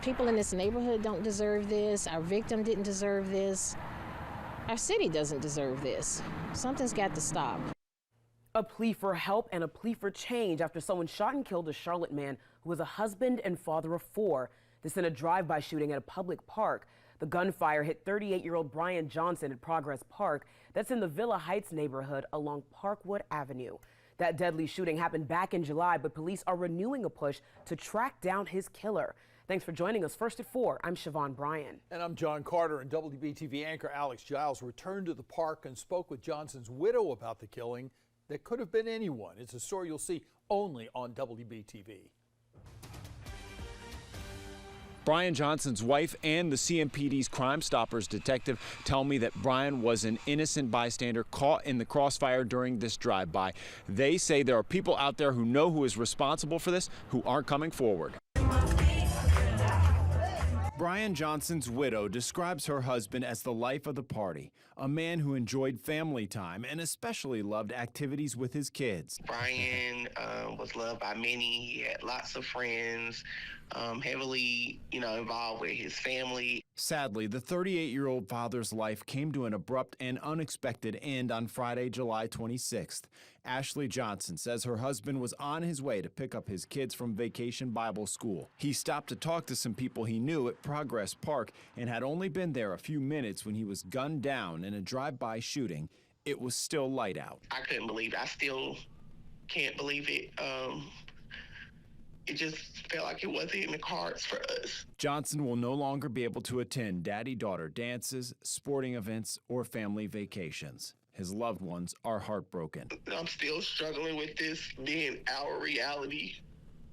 People in this neighborhood don't deserve this. Our victim didn't deserve this. Our city doesn't deserve this. Something's got to stop. A plea for help and a plea for change after someone shot and killed a Charlotte man who was a husband and father of 4. This in a drive-by shooting at a public park. The gunfire hit 38-year-old Brian Johnson at Progress Park. That's in the Villa Heights neighborhood along Parkwood Avenue. That deadly shooting happened back in July, but police are renewing a push to track down his killer. Thanks for joining us. First at 4, I'm Siobhan Bryan. And I'm John Carter. And WBTV anchor Alex Giles returned to the park and spoke with Johnson's widow about the killing that could have been anyone. It's a story you'll see only on WBTV. Brian Johnson's wife and the CMPD's Crime Stoppers detective tell me that Brian was an innocent bystander caught in the crossfire during this drive-by. They say there are people out there who know who is responsible for this who aren't coming forward. Brian Johnson's widow describes her husband as the life of the party, a man who enjoyed family time and especially loved activities with his kids. Brian was loved by many. He had lots of friends, heavily, involved with his family. Sadly, the 38-year-old father's life came to an abrupt and unexpected end on Friday, July 26th. Ashley Johnson says her husband was on his way to pick up his kids from Vacation Bible School. He stopped to talk to some people he knew at Progress Park and had only been there a few minutes when he was gunned down in a drive-by shooting. It was still light out. I couldn't believe it. I still can't believe it. It just felt like it wasn't in the cards for us. Johnson will no longer be able to attend daddy-daughter dances, sporting events, or family vacations. His loved ones are heartbroken. I'm still struggling with this being our reality,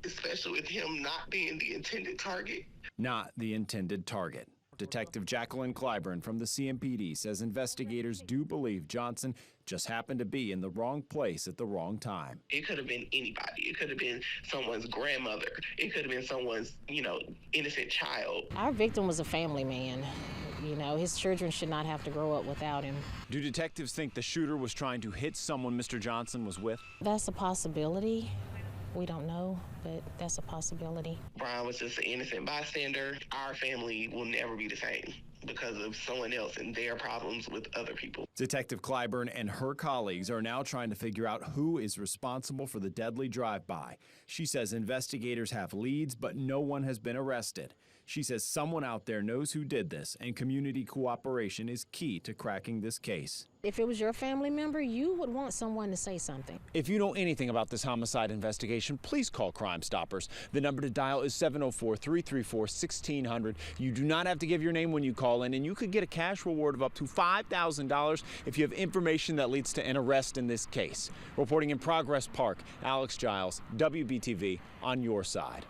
especially with him not being the intended target. Not the intended target. Detective Jacqueline Clyburn from the CMPD says investigators do believe Johnson just happened to be in the wrong place at the wrong time. It could have been anybody. It could have been someone's grandmother. It could have been someone's, innocent child. Our victim was a family man. His children should not have to grow up without him. Do detectives think the shooter was trying to hit someone Mr. Johnson was with? That's a possibility. We don't know, but that's a possibility. Brian was just an innocent bystander. Our family will never be the same because of someone else and their problems with other people. Detective Clyburn and her colleagues are now trying to figure out who is responsible for the deadly drive-by. She says investigators have leads, but no one has been arrested. She says someone out there knows who did this, and community cooperation is key to cracking this case. If it was your family member, you would want someone to say something. If you know anything about this homicide investigation, please call Crime Stoppers. The number to dial is 704-334-1600. You do not have to give your name when you call in, and you could get a cash reward of up to $5,000 if you have information that leads to an arrest in this case. Reporting in Progress Park, Alex Giles, WBTV, on your side.